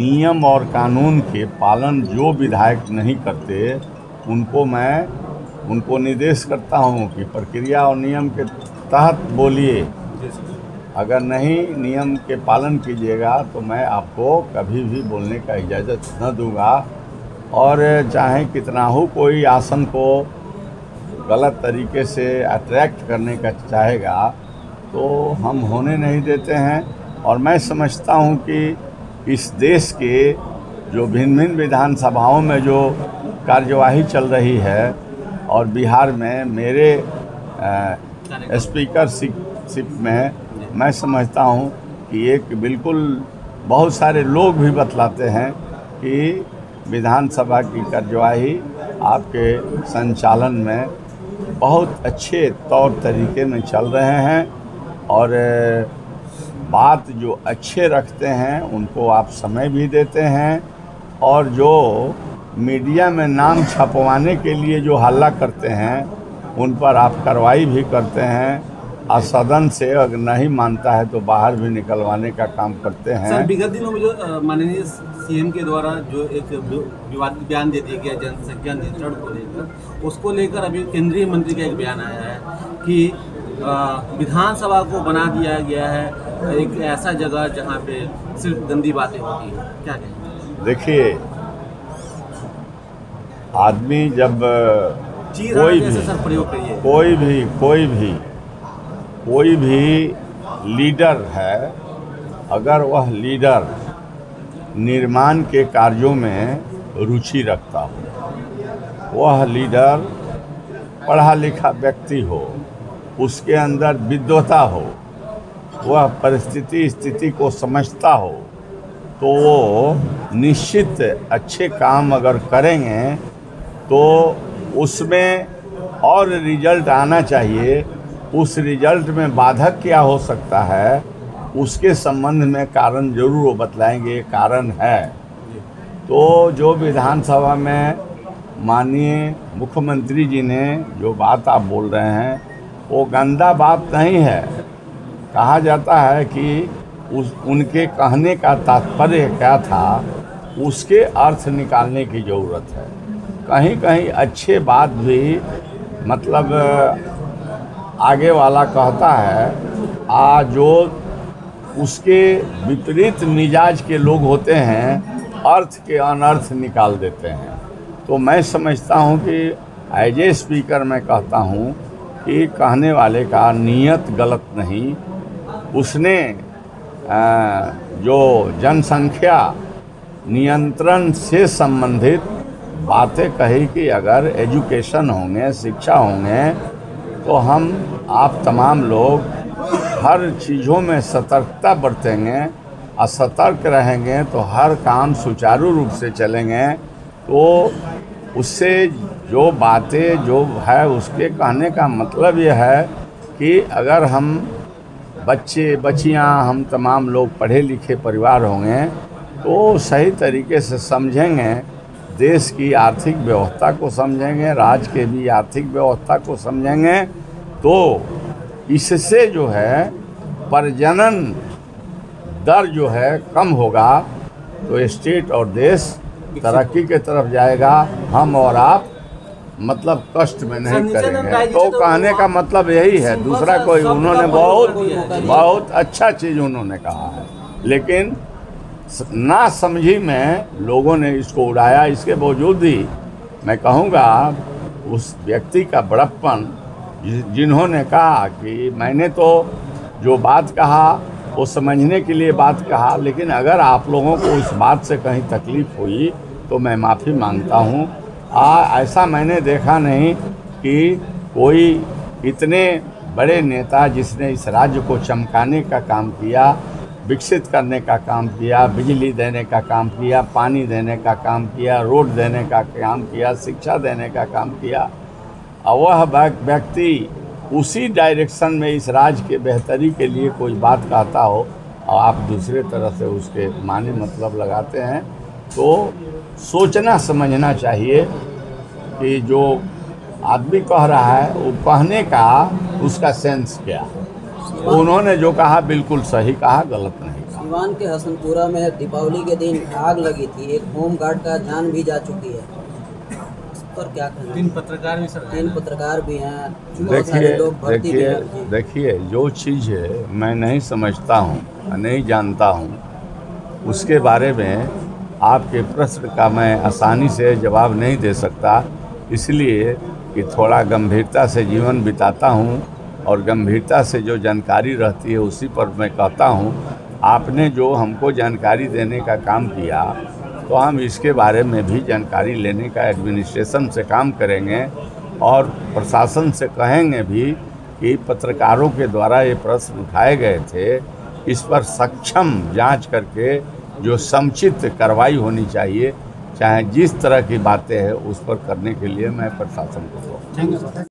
नियम और कानून के पालन जो विधायक नहीं करते उनको निर्देश करता हूं कि प्रक्रिया और नियम के तहत बोलिए। अगर नहीं नियम के पालन कीजिएगा तो मैं आपको कभी भी बोलने का इजाज़त न दूंगा। और चाहे कितना हो कोई आसन को गलत तरीके से अट्रैक्ट करने का चाहेगा तो हम होने नहीं देते हैं। और मैं समझता हूं कि इस देश के जो भिन्न भिन्न विधानसभाओं में जो कार्यवाही चल रही है और बिहार में मेरे स्पीकरशिप में मैं समझता हूं कि एक बिल्कुल बहुत सारे लोग भी बतलाते हैं कि विधानसभा की कार्यवाही आपके संचालन में बहुत अच्छे तौर तरीके में चल रहे हैं। और बात जो अच्छे रखते हैं उनको आप समय भी देते हैं, और जो मीडिया में नाम छपवाने के लिए जो हल्ला करते हैं उन पर आप कार्रवाई भी करते हैं। और सदन से अगर नहीं मानता है तो बाहर भी निकलवाने का काम करते हैं। सर, विगत दिनों में जो माननीय सीएम के द्वारा जो एक विवादित बयान दे दिया गया जनसंख्या नियंत्रण को लेकर, उसको लेकर अभी केंद्रीय मंत्री का एक बयान आया है कि विधानसभा को बना दिया गया है एक ऐसा जगह जहां पे सिर्फ गंदी बातें होती हैं। क्या कहें? देखिए, आदमी जब कोई भी लीडर है, अगर वह लीडर निर्माण के कार्यों में रुचि रखता हो, वह लीडर पढ़ा लिखा व्यक्ति हो, उसके अंदर विद्वता हो, वह परिस्थिति स्थिति को समझता हो, तो वो निश्चित अच्छे काम अगर करेंगे तो उसमें और रिजल्ट आना चाहिए। उस रिजल्ट में बाधक क्या हो सकता है उसके संबंध में कारण जरूर वो बतलाएंगे, कारण है। तो जो विधानसभा में माननीय मुख्यमंत्री जी ने जो बात आप बोल रहे हैं वो गंदा बात नहीं है। कहा जाता है कि उनके कहने का तात्पर्य क्या था उसके अर्थ निकालने की ज़रूरत है। कहीं कहीं अच्छे बात भी मतलब आगे वाला कहता है जो उसके विपरीत मिजाज के लोग होते हैं अर्थ के अनर्थ निकाल देते हैं। तो मैं समझता हूं कि एज ए स्पीकर मैं कहता हूं कि कहने वाले का नीयत गलत नहीं। उसने जो जनसंख्या नियंत्रण से संबंधित बातें कही कि अगर एजुकेशन होंगे, शिक्षा होंगे तो हम आप तमाम लोग हर चीज़ों में सतर्कता बरतेंगे और सतर्क रहेंगे तो हर काम सुचारू रूप से चलेंगे। तो उससे जो बातें जो है उसके कहने का मतलब यह है कि अगर हम बच्चे बच्चियां हम तमाम लोग पढ़े लिखे परिवार होंगे तो सही तरीके से समझेंगे, देश की आर्थिक व्यवस्था को समझेंगे, राज्य के भी आर्थिक व्यवस्था को समझेंगे, तो इससे जो है प्रजनन दर जो है कम होगा तो स्टेट और देश तरक्की के तरफ जाएगा। हम और आप मतलब कष्ट में नहीं करेंगे। तो कहने का मतलब यही है, दूसरा कोई उन्होंने बहुत अच्छा चीज़ उन्होंने कहा है, लेकिन ना समझी में लोगों ने इसको उड़ाया। इसके बावजूद भी मैं कहूँगा उस व्यक्ति का बड़प्पन जिन्होंने कहा कि मैंने तो जो बात कहा वो समझने के लिए बात कहा, लेकिन अगर आप लोगों को उस बात से कहीं तकलीफ़ हुई तो मैं माफ़ी मांगता हूँ। ऐसा मैंने देखा नहीं कि कोई इतने बड़े नेता जिसने इस राज्य को चमकाने का काम किया, विकसित करने का काम किया, बिजली देने का काम किया, पानी देने का काम किया, रोड देने का काम किया, शिक्षा देने का काम किया, और वह व्यक्ति उसी डायरेक्शन में इस राज्य के बेहतरी के लिए कोई बात कहता हो और आप दूसरे तरह से उसके माने मतलब लगाते हैं, तो सोचना समझना चाहिए कि जो आदमी कह रहा है वो कहने का उसका सेंस क्या है। उन्होंने जो कहा बिल्कुल सही कहा, गलत नहीं कहा। सिवान के हसनपुरा में दीपावली के दिन आग लगी थी, एक होम गार्ड का जान भी जा चुकी है, इस पर क्या कहना? 3 पत्रकार भी सर, 3 पत्रकार भी हैं, बहुत सारे लोग भर्ती भी हैं। देखिए जो चीज़ मैं नहीं समझता हूँ, नहीं जानता हूँ, उसके बारे में आपके प्रश्न का मैं आसानी से जवाब नहीं दे सकता, इसलिए कि थोड़ा गंभीरता से जीवन बिताता हूँ और गंभीरता से जो जानकारी रहती है उसी पर मैं कहता हूँ। आपने जो हमको जानकारी देने का काम किया तो हम इसके बारे में भी जानकारी लेने का एडमिनिस्ट्रेशन से काम करेंगे और प्रशासन से कहेंगे भी कि पत्रकारों के द्वारा ये प्रश्न उठाए गए थे, इस पर सक्षम जांच करके जो समुचित कार्रवाई होनी चाहिए, चाहे जिस तरह की बातें हैं उस पर करने के लिए मैं प्रशासन को कहूँगा।